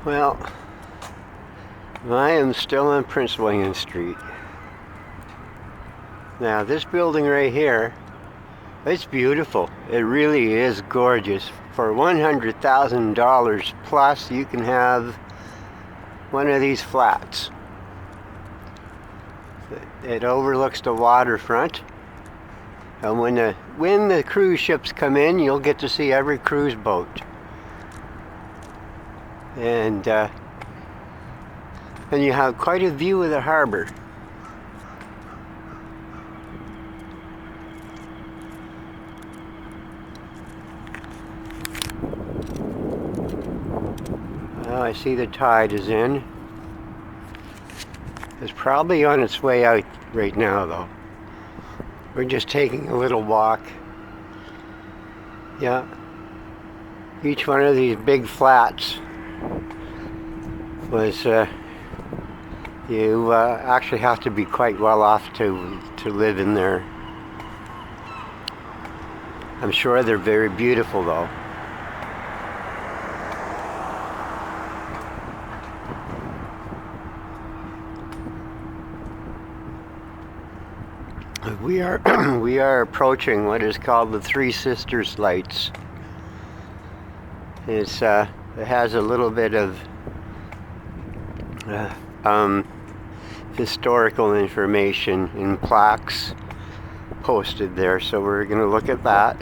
Well, I am still on Prince William Street. Now this building right here, it's beautiful. It really is gorgeous. For $100,000 plus, you can have one of these flats. It overlooks the waterfront. And when the cruise ships come in, you'll get to see every cruise boat. And you have quite a view of the harbor. Well, I see the tide is in. It's probably on its way out right now, though. We're just taking a little walk. Yeah. Each one of these big flats was, you actually have to be quite well off to live in there. I'm sure they're very beautiful, though. We are approaching what is called the Three Sisters Lights. It has a little bit of historical information in plaques posted there, so we're going to look at that.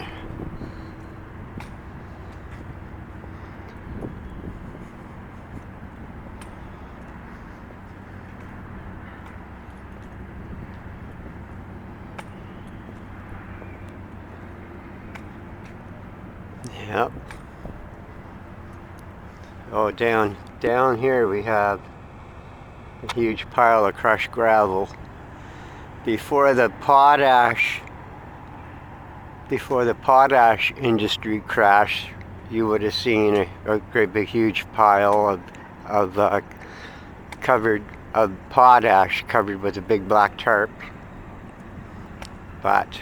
Yep. Oh, down here we have a huge pile of crushed gravel. Before the potash industry crash, you would have seen a great big huge pile of potash covered with a big black tarp. But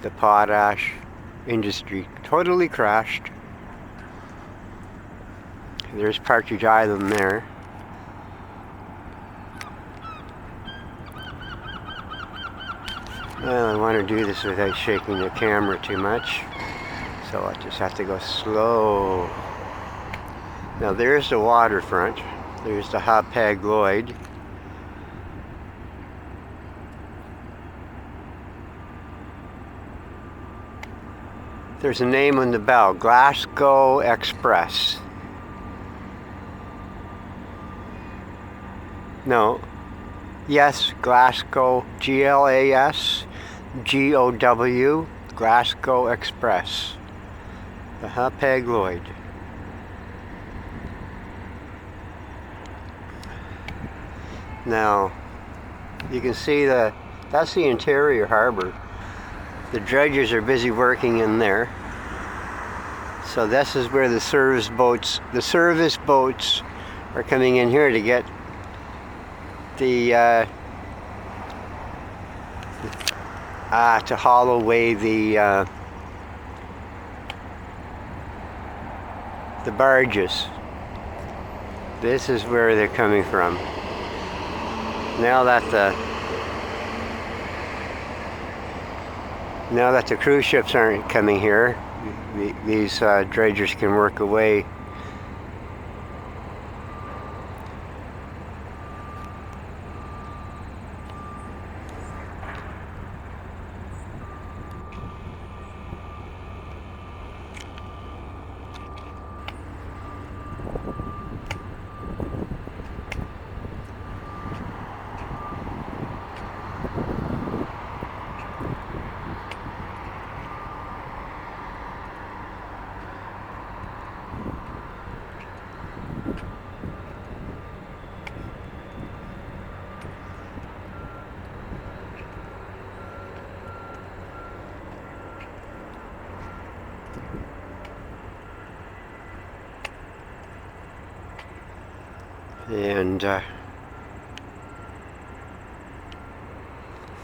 the potash industry totally crashed. There's Partridge Island there. Well, I want to do this without shaking the camera too much, so I just have to go slow. Now there's the waterfront. There's the Hapag-Lloyd. There's a name on the bell, Glasgow Express. No. Yes, Glasgow, Glasgow, Glasgow Express. The Hapag-Lloyd. Now, you can see that's the interior harbor. The dredgers are busy working in there. So this is where the service boats are coming in here to get to haul away the barges. This is where they're coming from. Now that the cruise ships aren't coming here, these dredgers can work away. And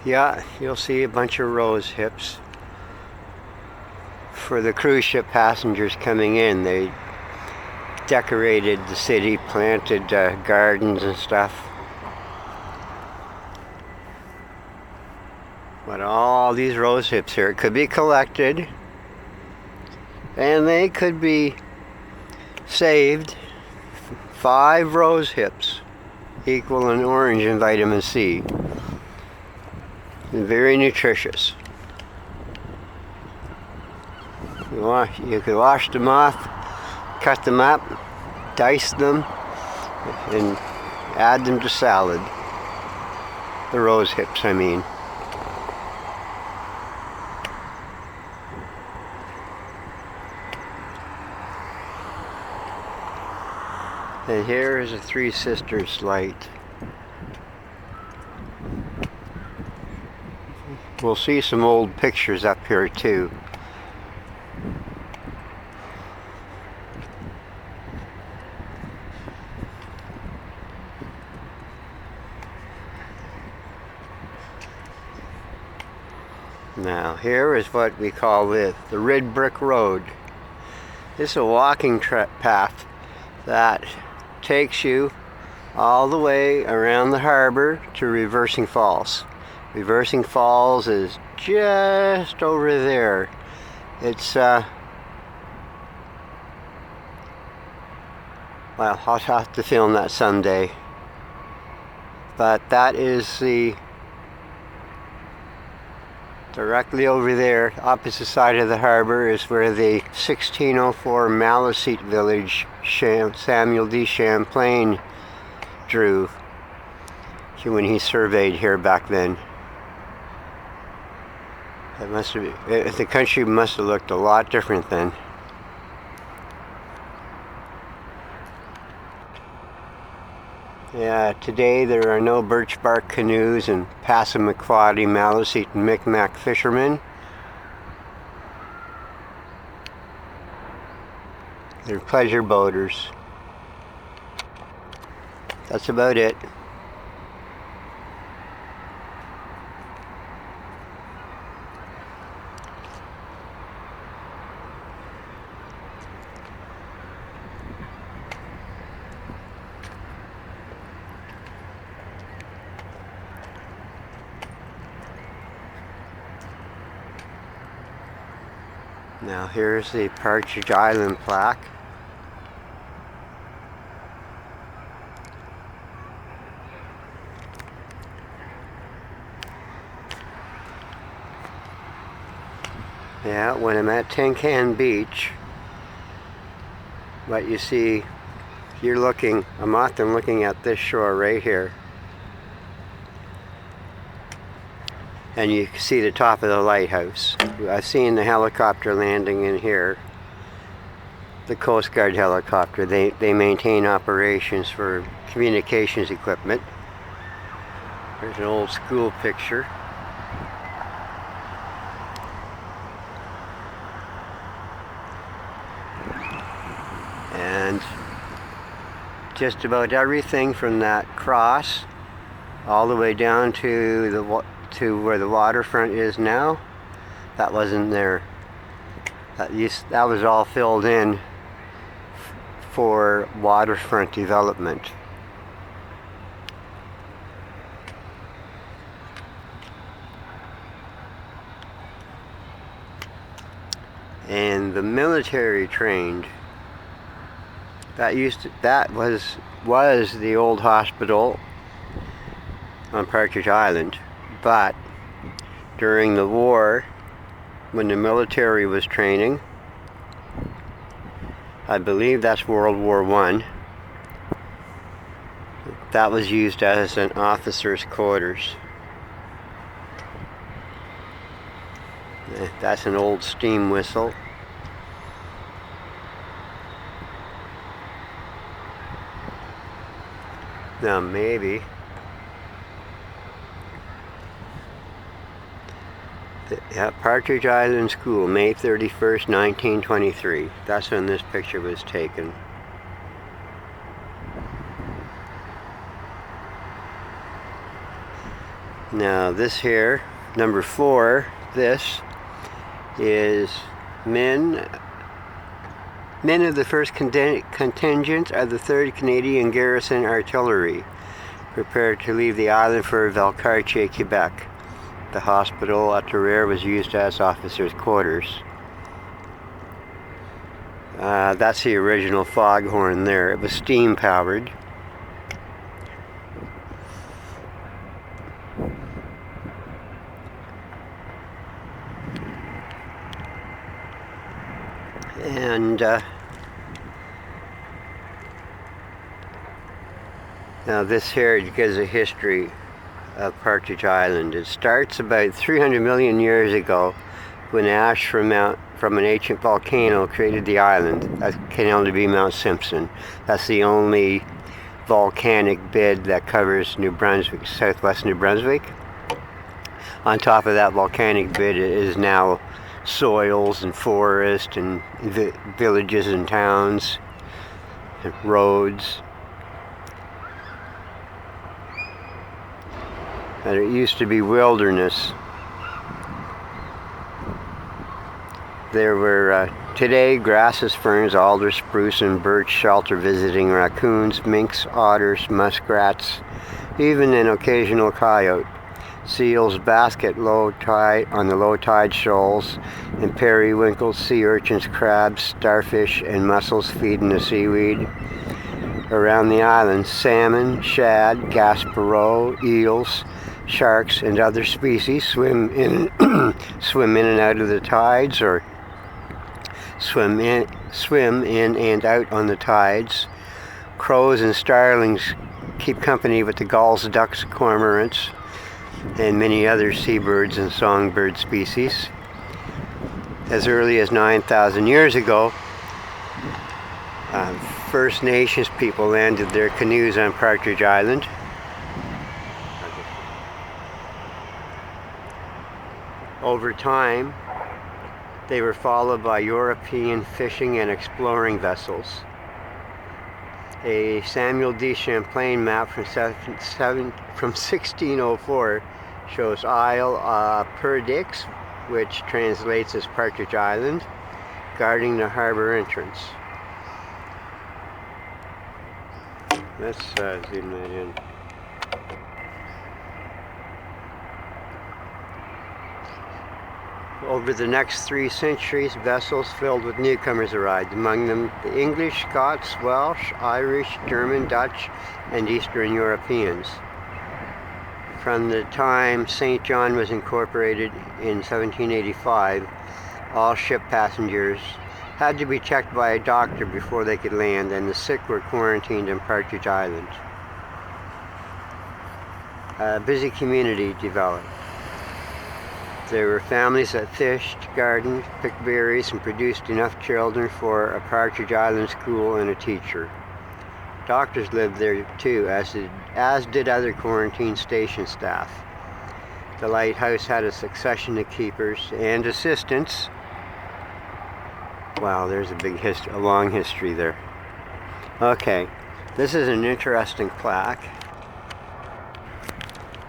yeah, you'll see a bunch of rose hips for the cruise ship passengers coming in. decorated the city, planted gardens and stuff. But all these rose hips here could be collected, and they could be saved. 5 rose hips equal an orange in vitamin C. And very nutritious. You could wash them off, cut them up, dice them, and add them to salad. The rose hips, I mean. And here is a Three Sisters light. We'll see some old pictures up here too. Now here is what we call the Red Brick Road. This is a walking path that takes you all the way around the harbor to Reversing Falls. Reversing Falls is just over there. It's well, I'll have to film that someday. But that is directly over there, opposite side of the harbor, is where the 1604 Maliseet village Samuel de Champlain drew when he surveyed here back then. It must have, the country must have looked a lot different then. Yeah, today there are no birch bark canoes and Passamaquoddy, Maliseet, and Micmac fishermen. They're pleasure boaters. That's about it. Now here's the Partridge Island plaque. Yeah, when I'm at Tin Can Beach, but you see, I'm often looking at this shore right here. And you can see the top of the lighthouse. I've seen the helicopter landing in here. The Coast Guard helicopter. They maintain operations for communications equipment. There's an old school picture. And just about everything from that cross all the way down to where the waterfront is now, that wasn't there. That was all filled in for waterfront development. And the military trained. That was the old hospital on Partridge Island. But during the war, when the military was training, I believe that's World War I, that was used as an officer's quarters. That's an old steam whistle. Now maybe Partridge Island School, May 31st, 1923. That's when this picture was taken. Now this here, number 4, this is men Men of the 1st Contingent of the 3rd Canadian Garrison Artillery prepared to leave the island for Valcartier, Quebec. The hospital at the rear was used as officers' quarters. That's the original foghorn there. It was steam powered. And now this here gives a history of Partridge Island. It starts about 300 million years ago when ash from an ancient volcano created the island. That can only be Mount Simpson. That's the only volcanic bed that covers New Brunswick, southwest New Brunswick. On top of that volcanic bed is now soils and forest and villages and towns and roads. And it used to be wilderness. There were today grasses, ferns, alders, spruce, and birch shelter visiting raccoons, minks, otters, muskrats, even an occasional coyote. Seals basket on the low tide shoals, and periwinkles, sea urchins, crabs, starfish, and mussels feed in the seaweed. Around the island, salmon, shad, gaspereaux, eels, sharks, and other species swim in and out of the tides, or swim in and out on the tides. Crows and starlings keep company with the gulls, ducks, cormorants, and many other seabirds and songbird species. As early as 9,000 years ago, First Nations people landed their canoes on Partridge Island. Over time, they were followed by European fishing and exploring vessels. A Samuel de Champlain map from 1604 shows Isle Perdix, which translates as Partridge Island, guarding the harbor entrance. Let's zoom that in. Over the next 3 centuries, vessels filled with newcomers arrived, among them the English, Scots, Welsh, Irish, German, Dutch, and Eastern Europeans. From the time St. John was incorporated in 1785, all ship passengers had to be checked by a doctor before they could land, and the sick were quarantined on Partridge Island. A busy community developed. There were families that fished, gardened, picked berries, and produced enough children for a Partridge Island school and a teacher. Doctors lived there too, as did other quarantine station staff. The lighthouse had a succession of keepers and assistants. Wow, there's a long history there. Okay, this is an interesting plaque,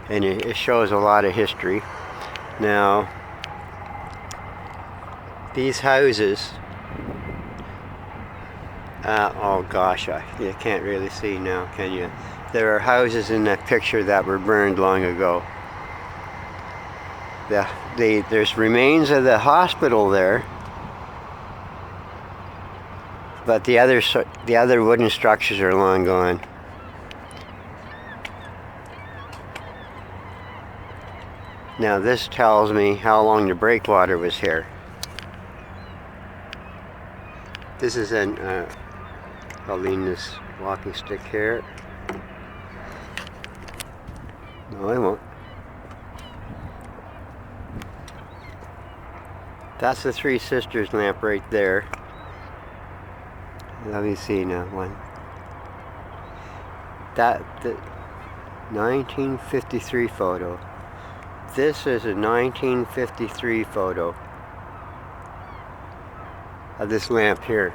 and it shows a lot of history. Now, these houses, oh gosh, you can't really see now, can you? There are houses in that picture that were burned long ago. There's remains of the hospital there, but the other wooden structures are long gone. Now this tells me how long the breakwater was here. This is I'll lean this walking stick here. No, I won't. That's the Three Sisters lamp right there. Let me see now, the 1953 photo. This is a 1953 photo of this lamp here.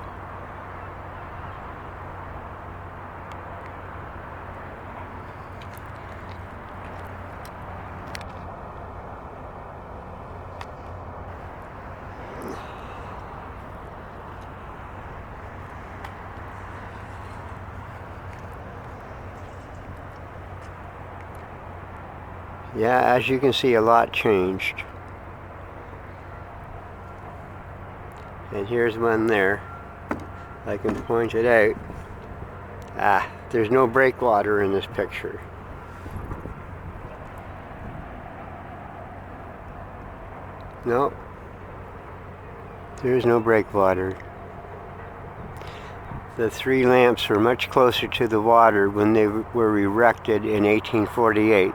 Yeah, as you can see, a lot changed. And here's one there. I can point it out. There's no breakwater in this picture. No, there's no breakwater. The three lamps were much closer to the water when they were erected in 1848,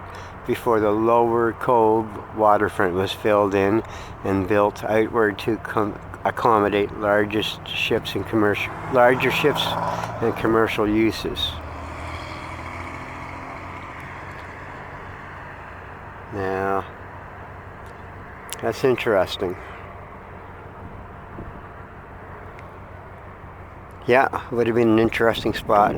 before the Lower Cove waterfront was filled in and built outward to accommodate larger ships and commercial uses. Now, that's interesting. Yeah, would have been an interesting spot.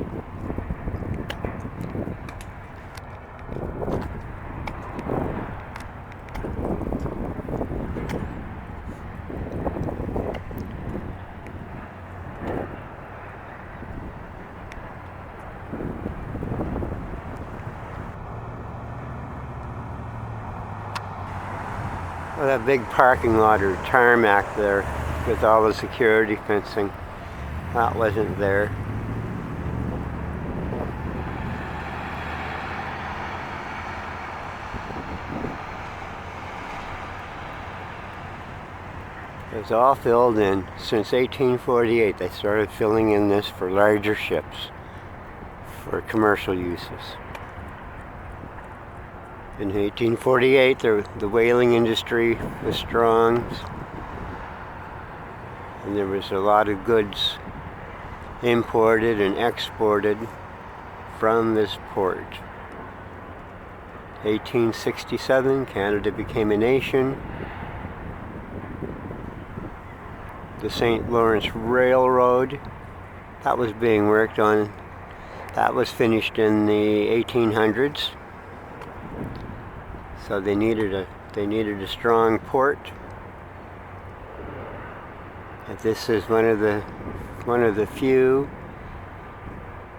Well, that big parking lot or tarmac there with all the security fencing, that wasn't there. It was all filled in. Since 1848 they started filling in this for larger ships for commercial uses. In 1848 the whaling industry was strong, and there was a lot of goods imported and exported from this port. 1867, Canada became a nation. The St. Lawrence Railroad, that was being worked on. That was finished in the 1800s. So they needed a strong port. And this is one of the few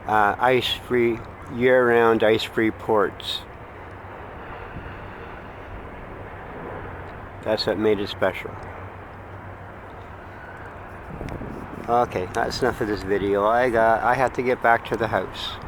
ice-free, year-round ice-free ports. That's what made it special. Okay, that's enough of this video. I have to get back to the house.